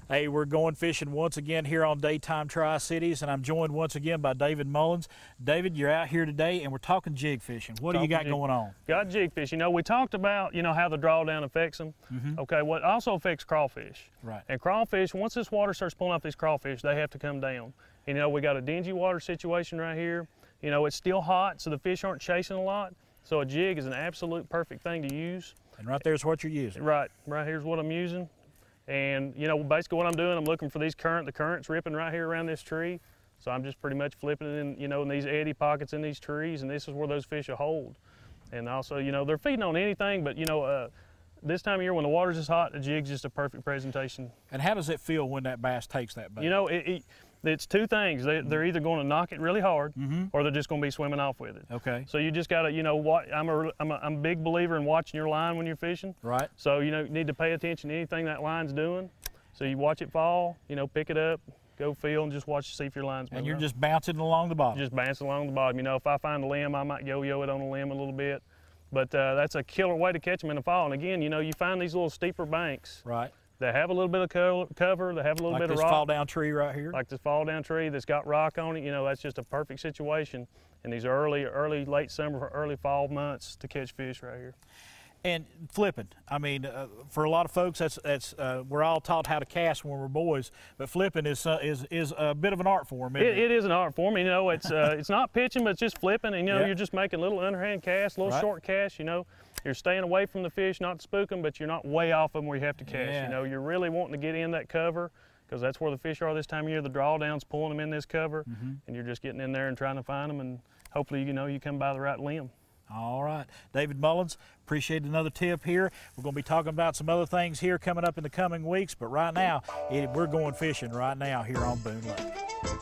Hey, we're going fishing once again here on Daytime Tri-Cities, and I'm joined once again by David Mullins. David, you're out here today, and we're talking jig fishing. What do you got going on? Got jig fish. You know, we talked about, how the drawdown affects them. Okay, what also affects crawfish. Right. And crawfish, once this water starts pulling up these crawfish, they have to come down. You know, we got a dingy water situation right here. You know, it's still hot, so the fish aren't chasing a lot. So a jig is an absolute perfect thing to use. And right there's what you're using. Right here's what I'm using. And, basically what I'm doing, I'm looking for the current's ripping right here around this tree. So I'm just pretty much flipping it in, in these eddy pockets in these trees, and this is where those fish will hold. And also, they're feeding on anything, but, this time of year when the water's just hot, the jig's just a perfect presentation. And how does it feel when that bass takes that bait? It's two things. They're either going to knock it really hard, or they're just going to be swimming off with it. Okay. So you just got to, I'm a big believer in watching your line when you're fishing. Right. So, you need to pay attention to anything that line's doing. So you watch it fall, pick it up, go feel, and just watch to see if your line's moving. And you're just bouncing along the bottom. Just bouncing along the bottom. If I find a limb, I might yo-yo it on a limb a little bit. But that's a killer way to catch them in the fall. And again, you find these little steeper banks. Right. They have a little bit of cover, they have a little bit of rock. Like this fall down tree right here? Like this fall down tree that's got rock on it, that's just a perfect situation in these early, late summer, early fall months to catch fish right here. And flipping, I mean, for a lot of folks, we're all taught how to cast when we're boys, but flipping is a bit of an art form, isn't it? It is an art form. It's not pitching, but it's just flipping, and you're just making little underhand casts, little short casts. You're staying away from the fish, not to spook them, but you're not way off them where you have to cast. Yeah. You're really wanting to get in that cover, because that's where the fish are this time of year. The drawdown's pulling them in this cover, and you're just getting in there and trying to find them, and hopefully, you come by the right limb. All right. David Mullins, appreciate another tip here. We're going to be talking about some other things here coming up in the coming weeks, but right now, we're going fishing right now here on Boone Lake.